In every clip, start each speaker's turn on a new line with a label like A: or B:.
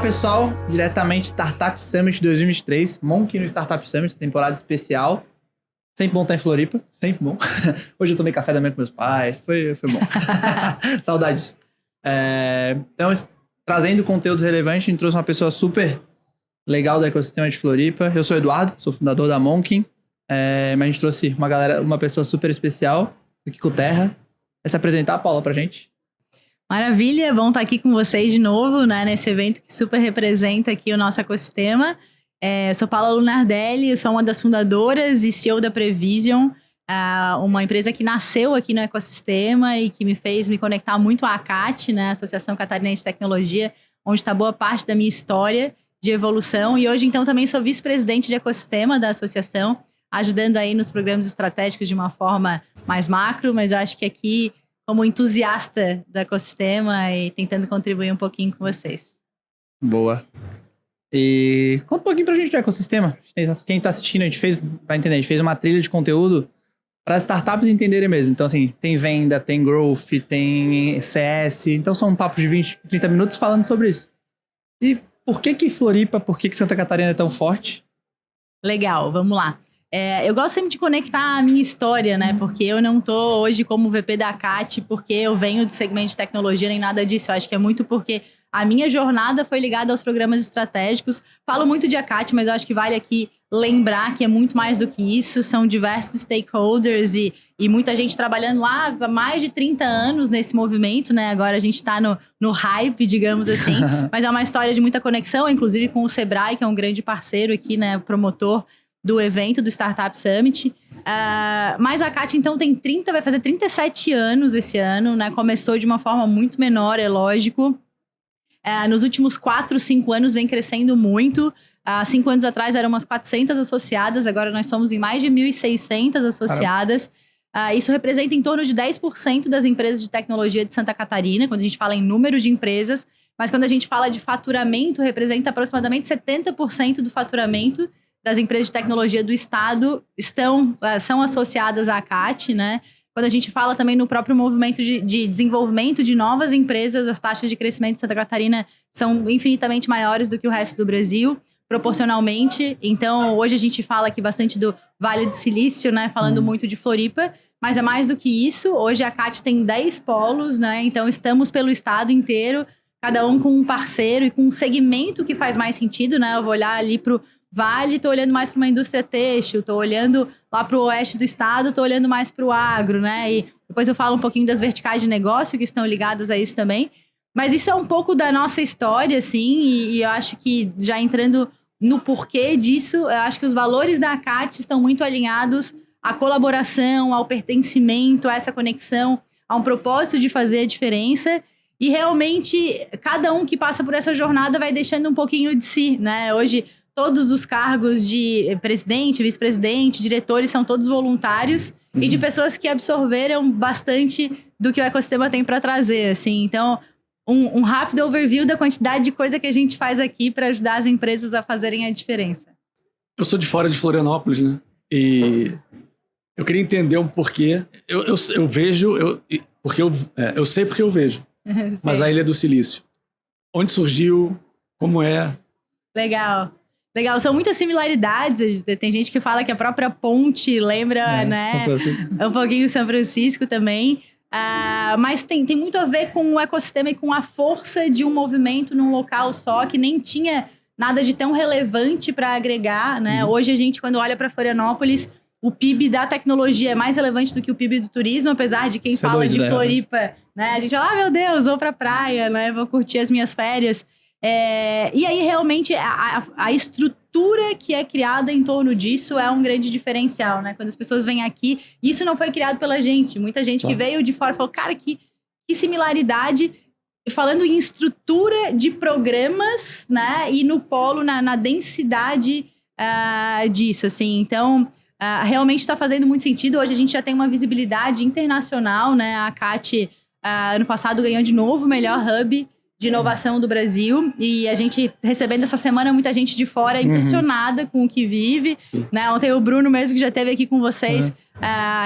A: pessoal, diretamente Startup Summit 2023, Monk no Startup Summit, temporada especial. Sempre bom estar em Floripa, sempre bom. Hoje eu tomei café da manhã com meus pais, foi bom. Saudades. Então, trazendo conteúdo relevante, a gente trouxe uma pessoa super legal do ecossistema de Floripa. Eu sou o Eduardo, sou fundador da Monk, mas a gente trouxe uma pessoa super especial, do Kiko Terra. Quer se apresentar, Paula, pra gente?
B: Maravilha, bom estar aqui com vocês de novo, né, nesse evento que super representa aqui o nosso ecossistema. Eu sou Paula Lunardelli, eu sou uma das fundadoras e CEO da Prevision, uma empresa que nasceu aqui no ecossistema e que me fez me conectar muito à ACAT, né, Associação Catarinense de Tecnologia, onde está boa parte da minha história de evolução. E hoje, então, também sou vice-presidente de ecossistema da associação, ajudando aí nos programas estratégicos de uma forma mais macro, mas eu acho que aqui como entusiasta do ecossistema e tentando contribuir um pouquinho com vocês.
A: Boa. E conta um pouquinho pra gente do ecossistema. Quem tá assistindo, a gente fez uma trilha de conteúdo para as startups entenderem mesmo. Então, assim, tem venda, tem growth, tem CS. Então, são papos de 20, 30 minutos falando sobre isso. E por que Floripa, por que Santa Catarina é tão forte?
B: Legal, vamos lá. Eu gosto sempre de conectar a minha história, né? Porque eu não tô hoje como VP da ACAT porque eu venho do segmento de tecnologia nem nada disso. Eu acho que é muito porque a minha jornada foi ligada aos programas estratégicos. Falo muito de ACAT, mas eu acho que vale aqui lembrar que é muito mais do que isso. São diversos stakeholders e muita gente trabalhando lá há mais de 30 anos nesse movimento, né? Agora a gente tá no hype, digamos assim. Mas é uma história de muita conexão, inclusive com o Sebrae, que é um grande parceiro aqui, né? Promotor do evento do Startup Summit. Mas a ACAT, então, vai fazer 37 anos esse ano, né? Começou de uma forma muito menor, é lógico. Nos últimos 4, 5 anos vem crescendo muito. 5 anos atrás eram umas 400 associadas, agora nós somos em mais de 1.600 associadas. Isso representa em torno de 10% das empresas de tecnologia de Santa Catarina, quando a gente fala em número de empresas. Mas quando a gente fala de faturamento, representa aproximadamente 70% do faturamento das empresas de tecnologia do estado são associadas à ACAT, né? Quando a gente fala também no próprio movimento de desenvolvimento de novas empresas, as taxas de crescimento de Santa Catarina são infinitamente maiores do que o resto do Brasil, proporcionalmente. Então, hoje a gente fala aqui bastante do Vale do Silício, né? Falando muito de Floripa, mas é mais do que isso. Hoje a ACAT tem 10 polos, né? Então, estamos pelo estado inteiro, cada um com um parceiro e com um segmento que faz mais sentido, né? Eu vou olhar ali pro Vale, estou olhando mais para uma indústria têxtil, estou olhando lá para o oeste do estado, estou olhando mais para o agro, né? E depois eu falo um pouquinho das verticais de negócio que estão ligadas a isso também. Mas isso é um pouco da nossa história, assim, e eu acho que já entrando no porquê disso, eu acho que os valores da ACAT estão muito alinhados à colaboração, ao pertencimento, a essa conexão, a um propósito de fazer a diferença. E realmente, cada um que passa por essa jornada vai deixando um pouquinho de si, né? Hoje, todos os cargos de presidente, vice-presidente, diretores são todos voluntários e de pessoas que absorveram bastante do que o ecossistema tem para trazer, assim. Então, um rápido overview da quantidade de coisa que a gente faz aqui para ajudar as empresas a fazerem a diferença.
C: Eu sou de fora de Florianópolis, né? E eu queria entender um porquê. Eu vejo, porque eu sei porque eu vejo. Mas a Ilha do Silício, onde surgiu, como é?
B: Legal, são muitas similaridades. Tem gente que fala que a própria ponte lembra, né?
A: São Francisco.
B: Um pouquinho São Francisco também. Mas tem muito a ver com o ecossistema e com a força de um movimento num local só, que nem tinha nada de tão relevante para agregar, né? Hoje a gente, quando olha para Florianópolis, o PIB da tecnologia é mais relevante do que o PIB do turismo, apesar de quem fala de Floripa, né? A gente fala, meu Deus, vou pra praia, né? Vou curtir as minhas férias. E aí, realmente, a estrutura que é criada em torno disso é um grande diferencial, né? Quando as pessoas vêm aqui, isso não foi criado pela gente. Muita gente que veio de fora falou, cara, que similaridade. Falando em estrutura de programas, né? E no polo, na densidade disso, assim. Então, realmente está fazendo muito sentido. Hoje a gente já tem uma visibilidade internacional, né? A ACAT, ano passado, ganhou de novo o melhor hub de inovação do Brasil. E a gente, recebendo essa semana, muita gente de fora impressionada com o que vive. Né? Ontem o Bruno mesmo, que já esteve aqui com vocês,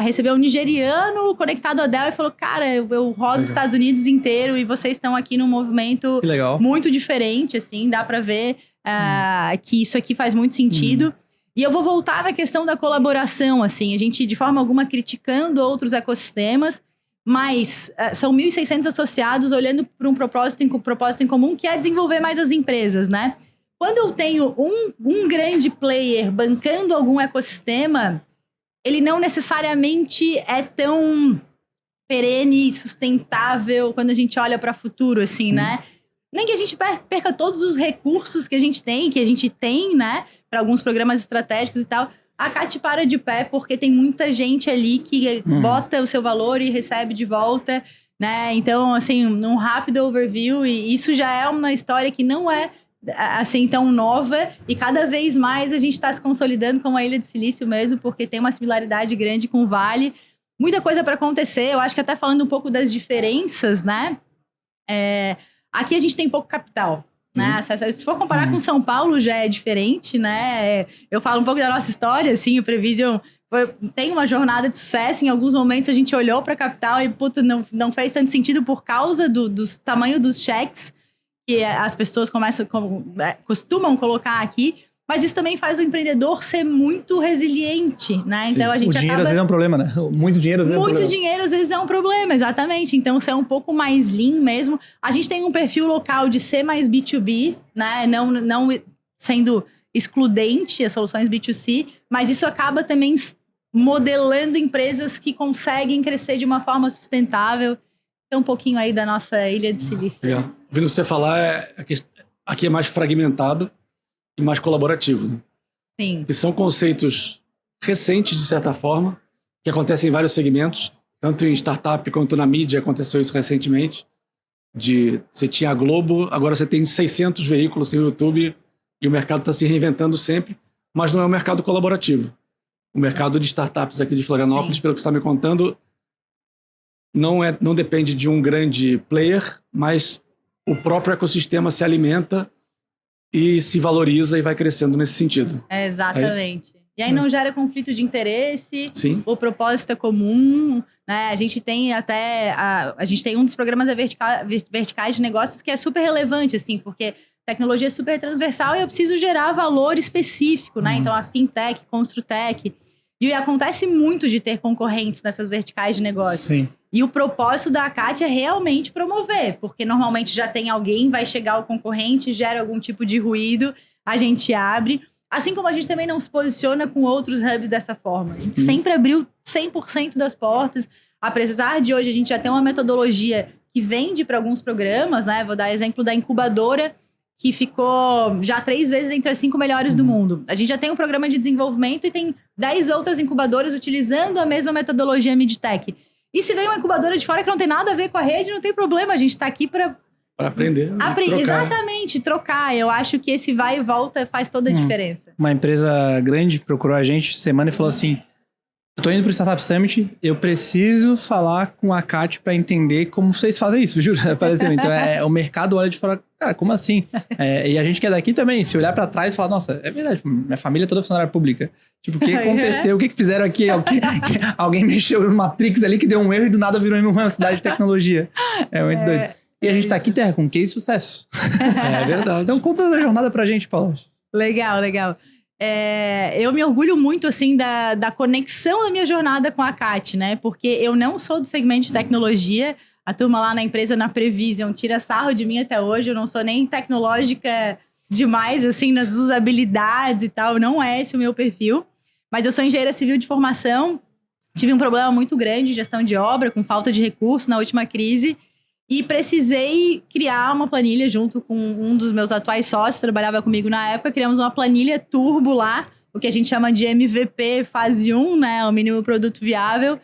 B: recebeu um nigeriano conectado à Dell e falou, cara, eu rodo os Estados Unidos inteiro e vocês estão aqui num movimento muito diferente, assim, dá para ver que isso aqui faz muito sentido. E eu vou voltar na questão da colaboração, assim, a gente de forma alguma criticando outros ecossistemas, mas são 1.600 associados olhando para um propósito em comum, que é desenvolver mais as empresas, né? Quando eu tenho um grande player bancando algum ecossistema, ele não necessariamente é tão perene e sustentável quando a gente olha para o futuro, assim, né? Nem que a gente perca todos os recursos que a gente tem, né? Para alguns programas estratégicos e tal. A CAT para de pé porque tem muita gente ali que bota o seu valor e recebe de volta, né? Então, assim, um rápido overview, e isso já é uma história que não é, assim, tão nova, e cada vez mais a gente está se consolidando como a Ilha de Silício mesmo, porque tem uma similaridade grande com o Vale. Muita coisa para acontecer, eu acho que até falando um pouco das diferenças, né? Aqui a gente tem pouco capital. Né? Se for comparar com São Paulo, já é diferente, né? Eu falo um pouco da nossa história, assim, o Prevision tem uma jornada de sucesso. Em alguns momentos a gente olhou para a capital e, puta, não fez tanto sentido por causa do tamanho dos cheques que as pessoas costumam colocar aqui. Mas isso também faz o empreendedor ser muito resiliente, né?
A: Sim.
B: Então a gente
A: o dinheiro às vezes é um problema, né? Muito dinheiro às vezes é um problema.
B: Muito dinheiro às vezes é um problema, exatamente. Então, ser um pouco mais lean mesmo. A gente tem um perfil local de ser mais B2B, né? Não sendo excludente as soluções B2C, mas isso acaba também modelando empresas que conseguem crescer de uma forma sustentável. Então, um pouquinho aí da nossa Ilha de Silício.
C: Legal. Ouvindo você falar, aqui é mais fragmentado e mais colaborativo, né?
B: Sim.
C: Que são conceitos recentes, de certa forma, que acontecem em vários segmentos, tanto em startup quanto na mídia. Aconteceu isso recentemente. Você tinha a Globo, agora você tem 600 veículos no YouTube e o mercado está se reinventando sempre, mas não é um mercado colaborativo. O mercado de startups aqui de Florianópolis, pelo que você está me contando, não depende de um grande player, mas o próprio ecossistema se alimenta e se valoriza e vai crescendo nesse sentido.
B: Exatamente. E aí não gera conflito de interesse.
C: Sim.
B: O propósito é comum, né? A gente tem um dos programas verticais de negócios que é super relevante, assim, porque tecnologia é super transversal e eu preciso gerar valor específico, né? Então a fintech, construtech. E acontece muito de ter concorrentes nessas verticais de negócio.
A: Sim.
B: E o propósito da ACAT é realmente promover, porque normalmente já tem alguém, vai chegar o concorrente, gera algum tipo de ruído, a gente abre. Assim como a gente também não se posiciona com outros hubs dessa forma. A gente sempre abriu 100% das portas. Apesar de hoje a gente já ter uma metodologia que vende para alguns programas, né? Vou dar exemplo da incubadora, que ficou já 3 vezes entre as 5 melhores do mundo. A gente já tem um programa de desenvolvimento e tem 10 outras incubadoras utilizando a mesma metodologia MidTech. E se vem uma incubadora de fora que não tem nada a ver com a rede, não tem problema. A gente está aqui para
C: aprender.
B: Exatamente, trocar. Eu acho que esse vai e volta faz toda a diferença.
A: Uma empresa grande procurou a gente semana e falou assim: eu tô indo pro Startup Summit, eu preciso falar com a Kat para entender como vocês fazem isso, juro. Então, o mercado olha de fora, cara, como assim? E a gente que é daqui também, se olhar para trás e falar, nossa, é verdade, minha família é toda funcionária pública. Tipo, o que aconteceu? O que fizeram aqui? Alguém mexeu no Matrix ali que deu um erro e do nada virou uma cidade de tecnologia. É muito doido. E a gente tá aqui, Terra, com case de sucesso.
C: É verdade.
A: Então conta a jornada pra gente, Paula.
B: Legal. Eu me orgulho muito, assim, da conexão da minha jornada com a Kat, né? Porque eu não sou do segmento de tecnologia. A turma lá na empresa, na Prevision, tira sarro de mim até hoje. Eu não sou nem tecnológica demais, assim, nas usabilidades e tal. Não é esse o meu perfil. Mas eu sou engenheira civil de formação. Tive um problema muito grande de gestão de obra, com falta de recurso na última crise. E precisei criar uma planilha junto com um dos meus atuais sócios, trabalhava comigo na época. Criamos uma planilha turbo lá, o que a gente chama de MVP fase 1, né? O mínimo produto viável.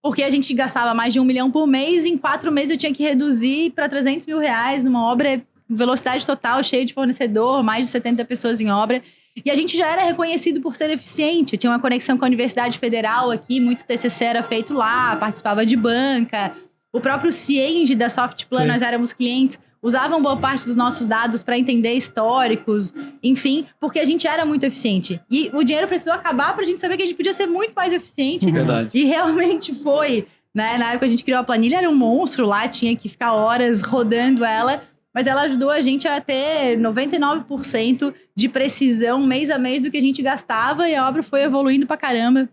B: Porque a gente gastava mais de R$1 milhão por mês. Em 4 meses eu tinha que reduzir para R$300 mil numa obra velocidade total, cheio de fornecedor, mais de 70 pessoas em obra. E a gente já era reconhecido por ser eficiente. Eu tinha uma conexão com a Universidade Federal aqui, muito TCC era feito lá, participava de banca. O próprio Cienge da Softplan, nós éramos clientes, usavam boa parte dos nossos dados para entender históricos, enfim, porque a gente era muito eficiente. E o dinheiro precisou acabar para a gente saber que a gente podia ser muito mais eficiente.
C: Verdade.
B: E realmente foi. Né? Na época a gente criou a planilha, era um monstro lá, tinha que ficar horas rodando ela, mas ela ajudou a gente a ter 99% de precisão mês a mês do que a gente gastava e a obra foi evoluindo pra caramba.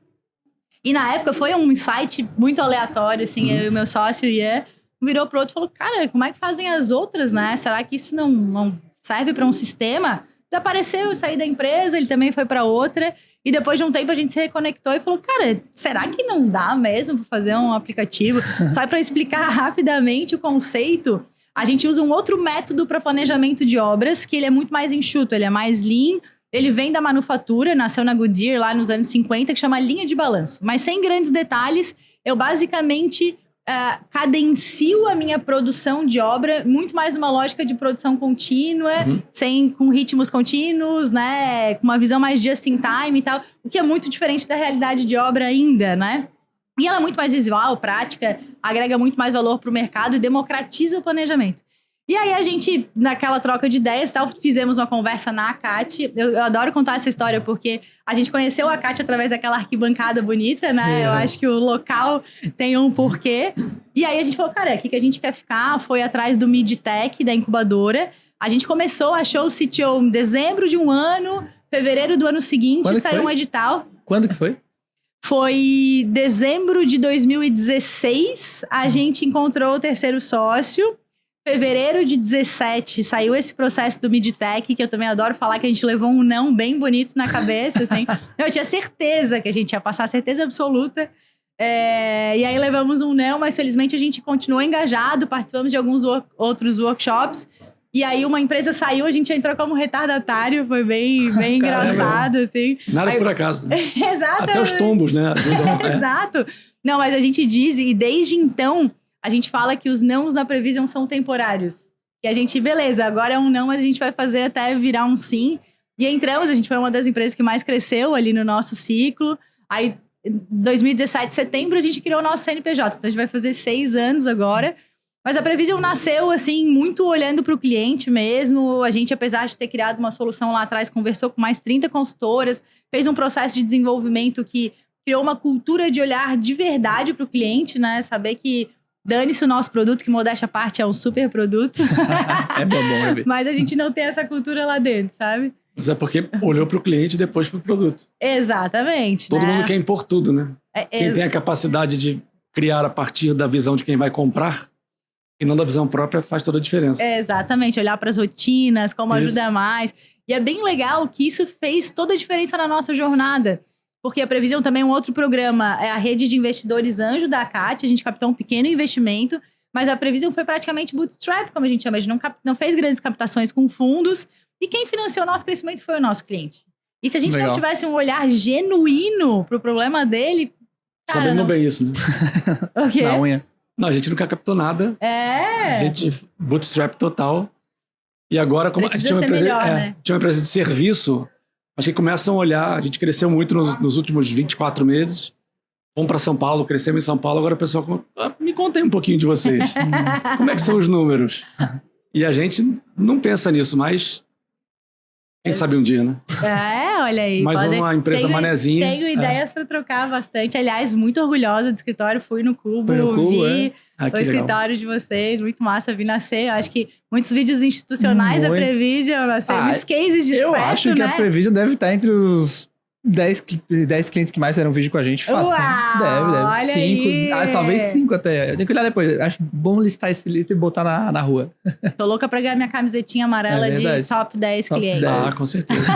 B: E na época foi um insight muito aleatório, assim, eu e o meu sócio, Ian, virou pro outro e falou, cara, como é que fazem as outras, né? Será que isso não serve para um sistema? Desapareceu, eu saí da empresa, ele também foi para outra. E depois de um tempo a gente se reconectou e falou, cara, será que não dá mesmo para fazer um aplicativo? Só para explicar rapidamente o conceito, a gente usa um outro método para planejamento de obras, que ele é muito mais enxuto, ele é mais lean. Ele vem da manufatura, nasceu na Goodyear lá nos anos 50, que chama linha de balanço. Mas sem grandes detalhes, eu basicamente cadencio a minha produção de obra muito mais uma lógica de produção contínua, com ritmos contínuos, né? Com uma visão mais just in time e tal, o que é muito diferente da realidade de obra ainda, né? E ela é muito mais visual, prática, agrega muito mais valor para o mercado e democratiza o planejamento. E aí a gente, naquela troca de ideias, tal, fizemos uma conversa na ACAT. Eu adoro contar essa história porque a gente conheceu a ACAT através daquela arquibancada bonita, né? Eu acho que o local tem um porquê. E aí a gente falou, cara, aqui que a gente quer ficar, foi atrás do MidTech, da incubadora. A gente começou, achou o CTO em dezembro de um ano, fevereiro do ano seguinte, saiu um edital.
A: Quando que foi?
B: Foi dezembro de 2016, a gente encontrou o terceiro sócio. Fevereiro de 17 saiu esse processo do MidTech, que eu também adoro falar que a gente levou um não bem bonito na cabeça, assim. Eu tinha certeza que a gente ia passar, certeza absoluta. E aí levamos um não, mas felizmente a gente continuou engajado, participamos de alguns outros workshops. E aí uma empresa saiu, a gente entrou como retardatário, foi bem engraçado, assim.
C: Nada por acaso, né?
B: Exato.
C: Até os tombos, né?
B: Exato. Não, mas a gente diz, e desde então... A gente fala que os nãos na Prevision são temporários. E a gente, beleza, agora é um não, mas a gente vai fazer até virar um sim. E entramos, a gente foi uma das empresas que mais cresceu ali no nosso ciclo. Aí, em 2017, setembro, a gente criou o nosso CNPJ. Então, a gente vai fazer 6 anos agora. Mas a Prevision nasceu, assim, muito olhando para o cliente mesmo. A gente, apesar de ter criado uma solução lá atrás, conversou com mais 30 consultoras, fez um processo de desenvolvimento que criou uma cultura de olhar de verdade para o cliente, né? Saber que dane-se o nosso produto, que modéstia à parte é um super produto.
A: É bom, ver.
B: Mas a gente não tem essa cultura lá dentro, sabe?
C: Mas é porque olhou para o cliente e depois para o produto.
B: Exatamente.
C: Todo
B: né?
C: mundo quer impor tudo, né? Quem tem a capacidade de criar a partir da visão de quem vai comprar e não da visão própria faz toda a diferença.
B: Exatamente. Olhar para as rotinas, como ajuda mais. E é bem legal que isso fez toda a diferença na nossa jornada. Porque a Prevision também é um outro programa, é a rede de investidores anjo da ACAT, a gente captou um pequeno investimento, mas a Prevision foi praticamente bootstrap, como a gente chama, a gente não fez grandes captações com fundos, e quem financiou o nosso crescimento foi o nosso cliente. E se a gente não tivesse um olhar genuíno pro problema dele... Cara,
C: sabendo bem isso, né?
B: O quê?
A: Na unha.
C: Não, a gente nunca captou nada. A gente bootstrap total. E agora, como a gente tinha uma empresa de serviço... Acho que começam a olhar, a gente cresceu muito nos últimos 24 meses. Fomos para São Paulo, crescemos em São Paulo, agora o pessoal... me conta aí um pouquinho de vocês. Como é que são os números? E a gente não pensa nisso, mas quem sabe um dia, né?
B: Olha aí.
C: Mais uma empresa manezinha.
B: Tenho ideias para trocar bastante. Aliás, muito orgulhosa do escritório. Fui no Cubo, vi o escritório de vocês. Muito massa, vi nascer. Acho que muitos vídeos institucionais da Prevision nasceram. Muitos cases de sucesso, né?
A: Eu acho que a Prevision deve estar entre os 10 clientes que mais fizeram vídeo com a gente. Fácil. Deve.
B: Olha
A: 5. Talvez 5 até. Eu tenho que olhar depois. Acho bom listar esse lista e botar na rua.
B: Tô louca pra ganhar minha camisetinha amarela de top 10 clientes.
C: Com certeza.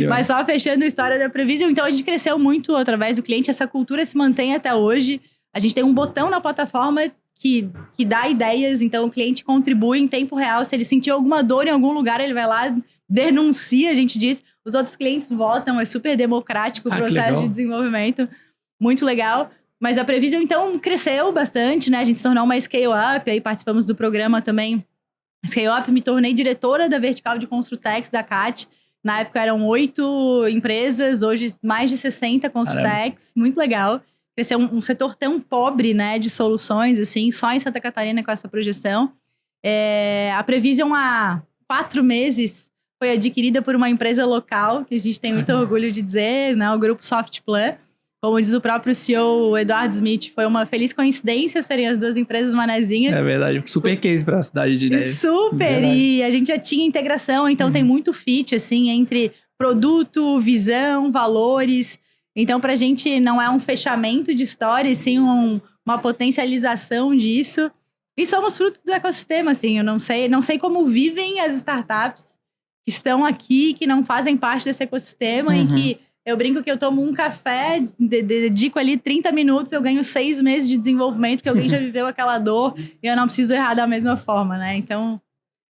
B: Mas só fechando a história da Prevision, então a gente cresceu muito através do cliente. Essa cultura se mantém até hoje. A gente tem um botão na plataforma que dá ideias, então o cliente contribui em tempo real. Se ele sentir alguma dor em algum lugar, ele vai lá, denuncia, a gente diz. Os outros clientes votam, é super democrático o processo de desenvolvimento. Muito legal. Mas a Prevision, então, cresceu bastante, né? A gente se tornou uma scale-up, aí participamos do programa também. Scale-up, me tornei diretora da vertical de Construtex da CAT. Na época eram 8 empresas, hoje mais de 60 Construtex. Muito legal. crescer um setor tão pobre, né, de soluções, assim, só em Santa Catarina com essa projeção. A Prevision, há 4 meses, foi adquirida por uma empresa local, que a gente tem muito orgulho de dizer, né, o grupo Softplan. Como diz o próprio CEO, o Eduardo Smith, foi uma feliz coincidência serem as 2 empresas manezinhas.
A: É verdade, super case para a cidade de Neve.
B: Super! E a gente já tinha integração, então tem muito fit, assim, entre produto, visão, valores. Então, pra gente não é um fechamento de história, sim uma potencialização disso. E somos fruto do ecossistema, assim. Eu não sei como vivem as startups que estão aqui, que não fazem parte desse ecossistema e que eu brinco que eu tomo um café, dedico ali 30 minutos, eu ganho 6 meses de desenvolvimento, porque alguém já viveu aquela dor e eu não preciso errar da mesma forma, né? Então, um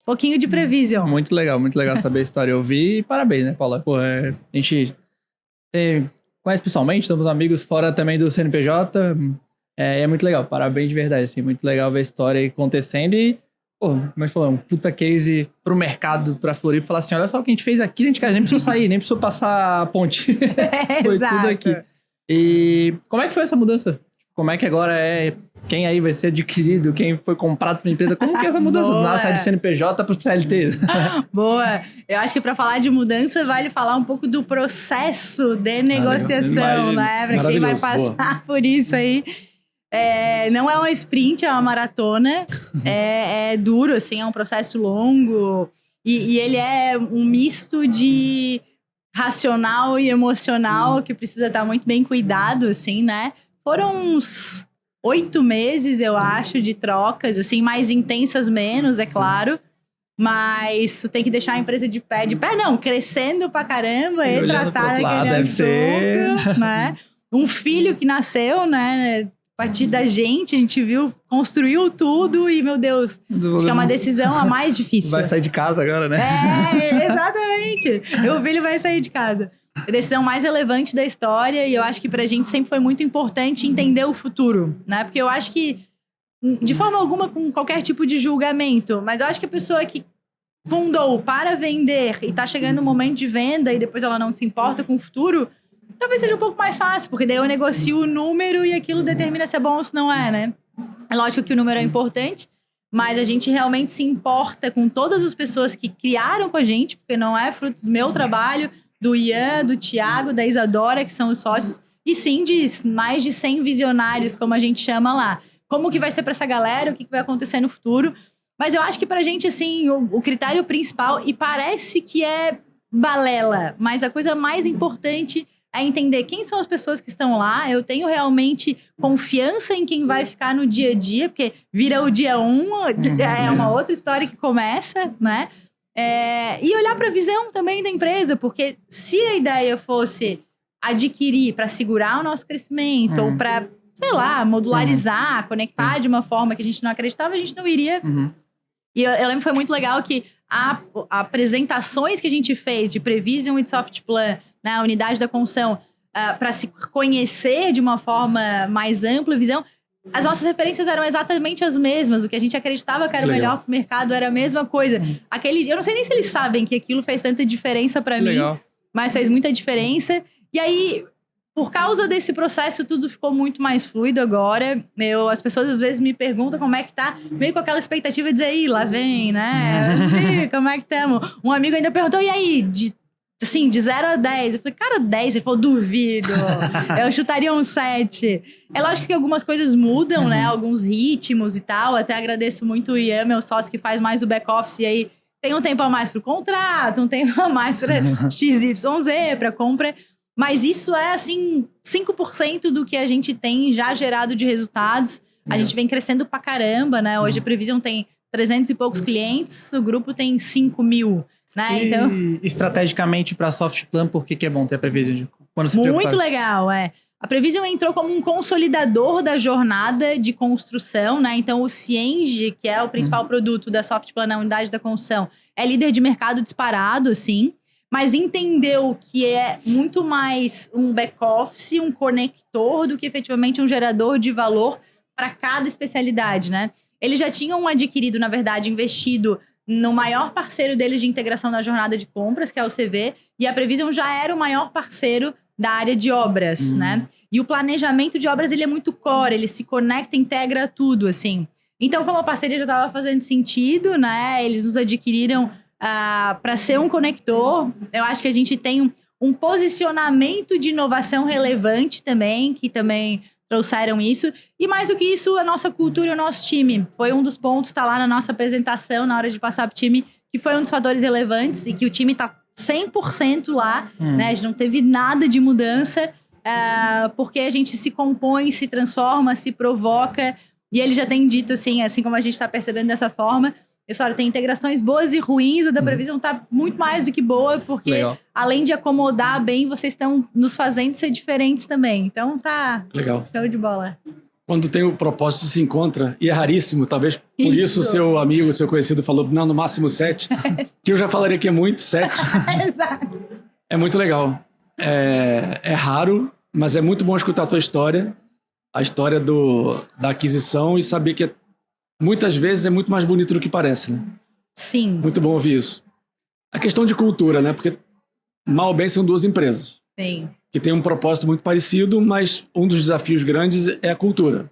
B: pouquinho de Prevision. Muito
A: legal saber a história. Eu vi e parabéns, né, Paula? Pô, a gente conhece pessoalmente, somos amigos fora também do CNPJ. É muito legal, parabéns de verdade, assim, muito legal ver a história acontecendo e, pô, como é que falou, um puta case pro mercado, pra Floripa, falar assim, olha só o que a gente fez aqui, nem precisou sair, nem precisou passar a ponte. Foi
B: exato.
A: Tudo aqui. E como é que foi essa mudança? Como é que agora quem aí vai ser adquirido, quem foi comprado pela empresa, como que é essa mudança? Sai do CNPJ pro CLT.
B: Boa! Eu acho que para falar de mudança, vale falar um pouco do processo de negociação, né? Para quem vai passar por isso aí. Não é uma sprint, é uma maratona. É duro, assim, é um processo longo. E ele é um misto de racional e emocional que precisa estar muito bem cuidado, assim, né? Foram uns 8 meses, eu acho, de trocas, assim, mais intensas menos, é claro. Mas tu tem que deixar a empresa de pé não, crescendo pra caramba e tratar daquele assunto, né? Um filho que nasceu, né? A partir da gente, a gente viu, construiu tudo e, meu Deus, acho que é uma decisão a mais difícil.
A: Vai sair de casa agora, né?
B: Exatamente. O filho vai sair de casa. A decisão mais relevante da história e eu acho que pra gente sempre foi muito importante entender o futuro, né? Porque eu acho que, de forma alguma, com qualquer tipo de julgamento, mas eu acho que a pessoa que fundou para vender e tá chegando o momento de venda e depois ela não se importa com o futuro, talvez seja um pouco mais fácil, porque daí eu negocio o número e aquilo determina se é bom ou se não é, né? É lógico que o número é importante, mas a gente realmente se importa com todas as pessoas que criaram com a gente, porque não é fruto do meu trabalho, do Ian, do Thiago, da Isadora, que são os sócios, e sim de mais de 100 visionários, como a gente chama lá. Como que vai ser para essa galera, o que vai acontecer no futuro. Mas eu acho que pra gente, assim, o critério principal, e parece que é balela, mas a coisa mais importante é entender quem são as pessoas que estão lá. Eu tenho realmente confiança em quem vai ficar no dia a dia, porque vira o dia 1, é uma outra história que começa, né? E olhar para a visão também da empresa, porque se a ideia fosse adquirir para segurar o nosso crescimento ou para, sei lá, modularizar, conectar de uma forma que a gente não acreditava, a gente não iria. E eu lembro que foi muito legal que apresentações que a gente fez de Prevision e de Softplan, na unidade da Conção, para se conhecer de uma forma mais ampla, visão, as nossas referências eram exatamente as mesmas. O que a gente acreditava que era o melhor pro mercado era a mesma coisa. Eu não sei nem se eles sabem que aquilo fez tanta diferença para mim, mas fez muita diferença. E aí, por causa desse processo, tudo ficou muito mais fluido agora. As pessoas às vezes me perguntam como é que tá, meio com aquela expectativa de dizer, lá vem, né? Como é que estamos? Um amigo ainda perguntou, e aí, de 0 a 10. Eu falei, cara, 10. Ele falou, duvido. Eu chutaria um 7. É lógico que algumas coisas mudam, né? Alguns ritmos e tal. Até agradeço muito o Ian, meu sócio, que faz mais o back-office. E aí, tem um tempo a mais pro contrato, um tempo a mais pra XYZ, pra compra. Mas isso é, assim, 5% do que a gente tem já gerado de resultados. A gente vem crescendo pra caramba, né? Hoje a Prevision tem 300 e poucos clientes. O grupo tem 5 mil. Né? Então,
A: estrategicamente para Softplan, por que é bom ter a Prevision?
B: Muito legal, A Prevision entrou como um consolidador da jornada de construção, né? Então, o Cienge, que é o principal produto da Softplan na unidade da construção, é líder de mercado disparado, assim, mas entendeu que é muito mais um back-office, um conector, do que efetivamente um gerador de valor para cada especialidade, né? Eles já tinham adquirido, na verdade, investido no maior parceiro deles de integração na jornada de compras, que é o CV, e a Prevision já era o maior parceiro da área de obras, né? E o planejamento de obras, ele é muito core, ele se conecta, integra tudo, assim. Então, como a parceria já estava fazendo sentido, né? Eles nos adquiriram para ser um conector. Eu acho que a gente tem um posicionamento de inovação relevante também, que também trouxeram isso. E mais do que isso, a nossa cultura e o nosso time. Foi um dos pontos, tá lá na nossa apresentação, na hora de passar pro time, que foi um dos fatores relevantes e que o time tá 100% lá, né? A gente não teve nada de mudança, porque a gente se compõe, se transforma, se provoca. E ele já tem dito, assim como a gente tá percebendo dessa forma, pessoal, tem integrações boas e ruins, a da Previsão tá muito mais do que boa, porque
A: Legal.
B: além de acomodar bem, vocês estão nos fazendo ser diferentes também. Então tá
C: Legal.
B: show de bola.
C: Quando tem o propósito se encontra, e é raríssimo, talvez por isso seu amigo, seu conhecido falou, não, no máximo 7, que eu já falaria que é muito, 7.
B: Exato.
C: É muito legal. É raro, mas é muito bom escutar a tua história, a história da aquisição e saber que muitas vezes é muito mais bonito do que parece, né?
B: Sim.
C: Muito bom ouvir isso. A questão de cultura, né? Porque mal ou bem são duas empresas
B: Sim.
C: que têm um propósito muito parecido, mas um dos desafios grandes é a cultura.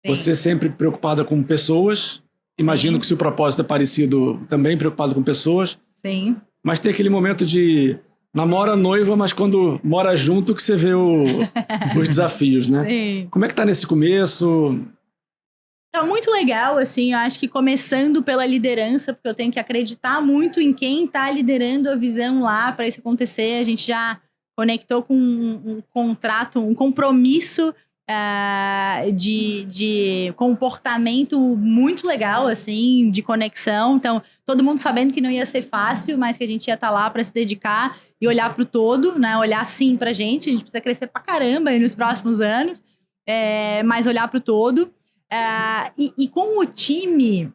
B: Sim.
C: Você sempre preocupada com pessoas, imagino que se o propósito é parecido, também preocupado com pessoas,
B: Sim.
C: mas tem aquele momento de namora noiva, mas quando mora junto que você vê os desafios, né?
B: Sim.
C: Como é que tá nesse começo?
B: Tá muito legal, assim, eu acho que começando pela liderança, porque eu tenho que acreditar muito em quem tá liderando a visão lá para isso acontecer. A gente já conectou com um contrato, um compromisso de comportamento muito legal, assim, de conexão. Então, todo mundo sabendo que não ia ser fácil, mas que a gente ia estar lá para se dedicar e olhar para o todo, né? Olhar sim pra gente. A gente precisa crescer pra caramba aí nos próximos anos, mas olhar para o todo. E com o time,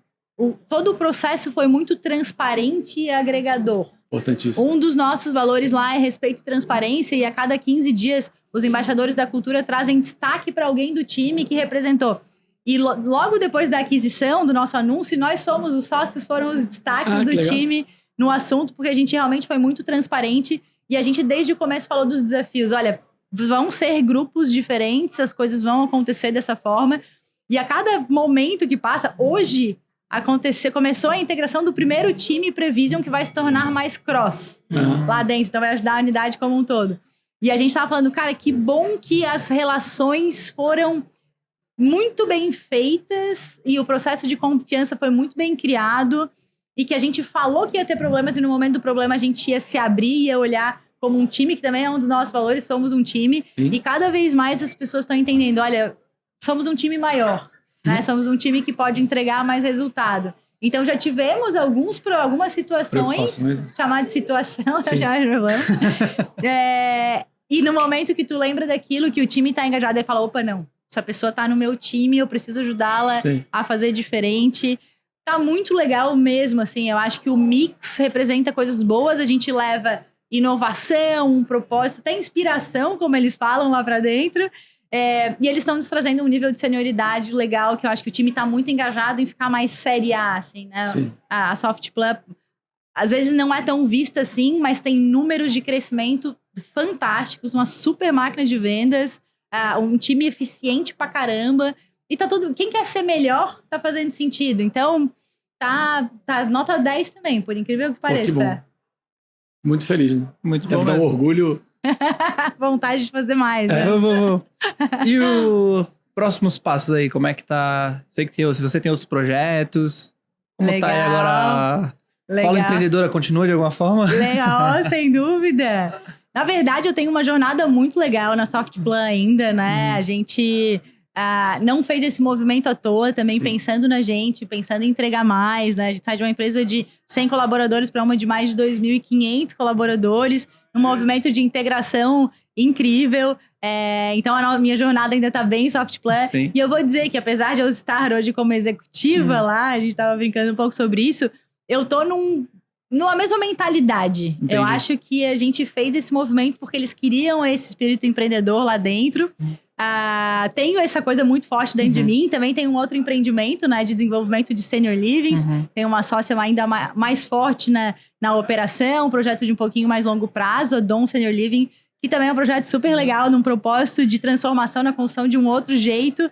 B: todo o processo foi muito transparente e agregador.
C: Importantíssimo.
B: Um dos nossos valores lá é respeito e transparência, e a cada 15 dias os embaixadores da cultura trazem destaque para alguém do time que representou. E logo depois da aquisição, do nosso anúncio, nós somos os sócios, foram os destaques do time no assunto, porque a gente realmente foi muito transparente e a gente desde o começo falou dos desafios. Olha, vão ser grupos diferentes, as coisas vão acontecer dessa forma. E a cada momento que passa, hoje começou a integração do primeiro time Prevision, que vai se tornar mais cross lá dentro. Então vai ajudar a unidade como um todo. E a gente tava falando, cara, que bom que as relações foram muito bem feitas e o processo de confiança foi muito bem criado e que a gente falou que ia ter problemas e no momento do problema a gente ia se abrir, ia olhar como um time, que também é um dos nossos valores, somos um time.
C: Sim.
B: E cada vez mais as pessoas estão entendendo, olha, somos um time maior, né? Somos um time que pode entregar mais resultado. Então já tivemos algumas situações, chamar de situação, já e no momento que tu lembra daquilo, que o time tá engajado, aí fala, opa, não, essa pessoa tá no meu time, eu preciso ajudá-la a fazer diferente. Tá muito legal mesmo, assim, eu acho que o mix representa coisas boas, a gente leva inovação, um propósito, até inspiração, como eles falam lá pra dentro. E eles estão nos trazendo um nível de senioridade legal, que eu acho que o time está muito engajado em ficar mais série A, assim, né?
C: Sim.
B: A Softplan, às vezes não é tão vista assim, mas tem números de crescimento fantásticos, uma super máquina de vendas, um time eficiente pra caramba, e tá todo... Quem quer ser melhor, tá fazendo sentido. Então, tá nota 10 também, por incrível que pareça.
C: Que bom. Muito feliz, né?
A: Muito
C: Deve
A: bom
C: dar um
A: mesmo.
C: orgulho.
B: Vontade de fazer mais, né?
A: Vou. E os próximos passos aí, como é que tá? Sei que se você tem outros projetos. Como tá aí agora? Fala Empreendedora continua de alguma forma?
B: Legal, sem dúvida. Na verdade, eu tenho uma jornada muito legal na Softplan ainda, né? A gente não fez esse movimento à toa, também pensando na gente, pensando em entregar mais, né? A gente sai de uma empresa de 100 colaboradores para uma de mais de 2.500 colaboradores, um movimento de integração incrível. Então, a minha jornada ainda tá bem Softplan.
A: Sim.
B: E eu vou dizer que, apesar de eu estar hoje como executiva lá, a gente tava brincando um pouco sobre isso, eu tô numa mesma mentalidade.
A: Entendi.
B: Eu acho que a gente fez esse movimento porque eles queriam esse espírito empreendedor lá dentro. Tenho essa coisa muito forte dentro de mim. Também tem um outro empreendimento, né, de desenvolvimento de senior livings. Tem uma sócia ainda mais forte na operação, um projeto de um pouquinho mais longo prazo, a Dom Senior Living, que também é um projeto super legal, num propósito de transformação na construção de um outro jeito,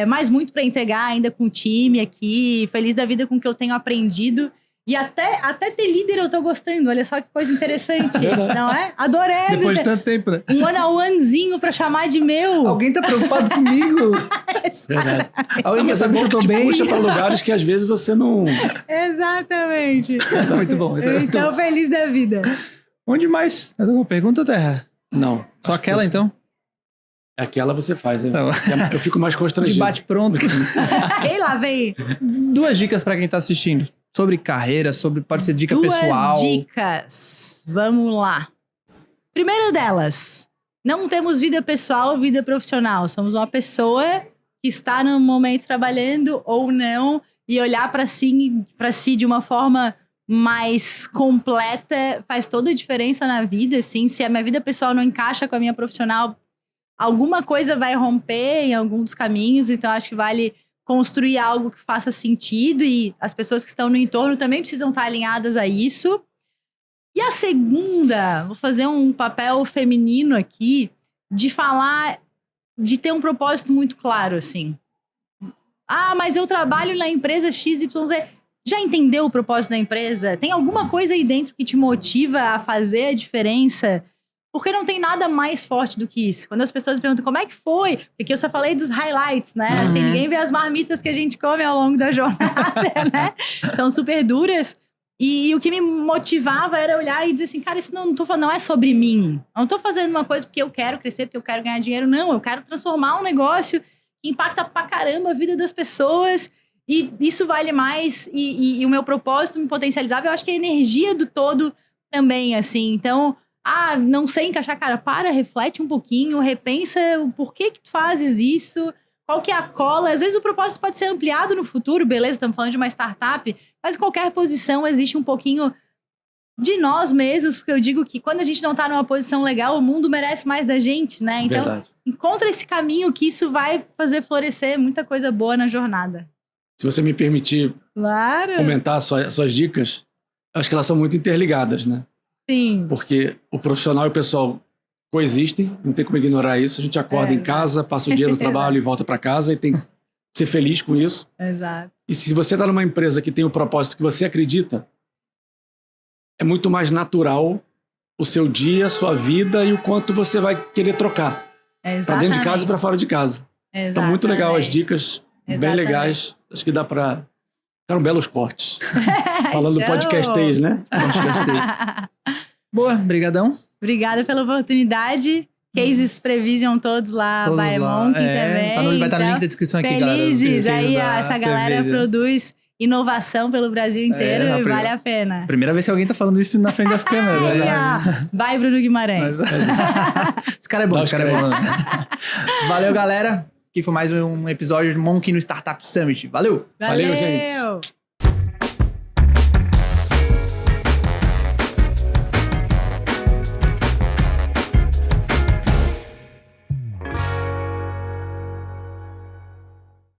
B: mas muito para entregar ainda com o time aqui, feliz da vida com o que eu tenho aprendido. E até ter líder eu tô gostando, olha só que coisa interessante, não é? Adorei!
A: Depois de tanto tempo, né?
B: Um one-on-onezinho pra chamar de meu.
A: Alguém tá preocupado comigo?
C: Verdade.
A: Alguém quer saber se eu tô bem?
C: Puxa pra lugares que às vezes você não...
B: Exatamente.
A: Muito bom.
B: Então, feliz da vida.
A: Onde mais? Mais alguma pergunta, Terra?
C: Não.
A: Só
C: acho que
A: aquela,
C: você-
A: então?
C: Aquela você faz, né?
A: Tá bom.
C: Eu fico mais constrangido.
A: Debate pronto.
B: Ei lá, vem.
A: 2 dicas pra quem tá assistindo. Sobre carreira, pode ser dica
B: 2
A: pessoal.
B: dicas. Vamos lá. Primeira delas, não temos vida pessoal, vida profissional. Somos uma pessoa que está no momento trabalhando ou não e olhar para si de uma forma mais completa faz toda a diferença na vida, assim. Se a minha vida pessoal não encaixa com a minha profissional, alguma coisa vai romper em algum dos caminhos, então acho que vale construir algo que faça sentido e as pessoas que estão no entorno também precisam estar alinhadas a isso. E a segunda, vou fazer um papel feminino aqui, de falar, de ter um propósito muito claro, assim. Ah, mas eu trabalho na empresa XYZ. Já entendeu o propósito da empresa? Tem alguma coisa aí dentro que te motiva a fazer a diferença? Porque não tem nada mais forte do que isso. Quando as pessoas me perguntam como é que foi, porque eu só falei dos highlights, né? Assim, ninguém vê as marmitas que a gente come ao longo da jornada, né? São super duras. E o que me motivava era olhar e dizer assim, cara, isso não é sobre mim. Eu não tô fazendo uma coisa porque eu quero crescer, porque eu quero ganhar dinheiro. Não, eu quero transformar um negócio que impacta pra caramba a vida das pessoas. E isso vale mais. E o meu propósito me potencializava. Eu acho que a energia do todo também, assim. Então... não sei encaixar, cara, reflete um pouquinho, repensa o porquê que tu fazes isso, qual que é a cola. Às vezes o propósito pode ser ampliado no futuro, beleza, estamos falando de uma startup, mas em qualquer posição existe um pouquinho de nós mesmos, porque eu digo que quando a gente não tá numa posição legal, o mundo merece mais da gente, né? Então,
C: Verdade.
B: encontra esse caminho que isso vai fazer florescer muita coisa boa na jornada.
C: Se você me permitir
B: Claro!
C: comentar suas dicas, acho que elas são muito interligadas, né?
B: Sim.
C: Porque o profissional e o pessoal coexistem, não tem como ignorar isso. A gente acorda em casa, passa o dia no trabalho e volta para casa e tem que ser feliz com isso.
B: Exato.
C: E se você está numa empresa que tem o propósito que você acredita, é muito mais natural o seu dia, a sua vida e o quanto você vai querer trocar. Para dentro de casa e para fora de casa. Então, muito legal as dicas, bem legais. Acho que dá para... Ficaram belos cortes. Falando do podcastês, né?
A: Boa, brigadão.
B: Obrigada pela oportunidade. Cases Prevision todos lá,
A: Todos
B: by
A: lá.
B: Monk também.
A: Vai estar no link da descrição aqui, galera.
B: Felizes, aí
A: Da
B: essa galera
A: Prevision.
B: produz inovação pelo Brasil inteiro e vale a pena.
A: Primeira vez que alguém tá falando isso na frente das câmeras.
B: Aí,
A: né?
B: ó. Vai, Bruno Guimarães.
A: Esse cara é bom,
C: Dá
A: esse cara é bom. Valeu, galera. Aqui foi mais um episódio de Monkey no Startup Summit. Valeu!
C: Valeu, gente.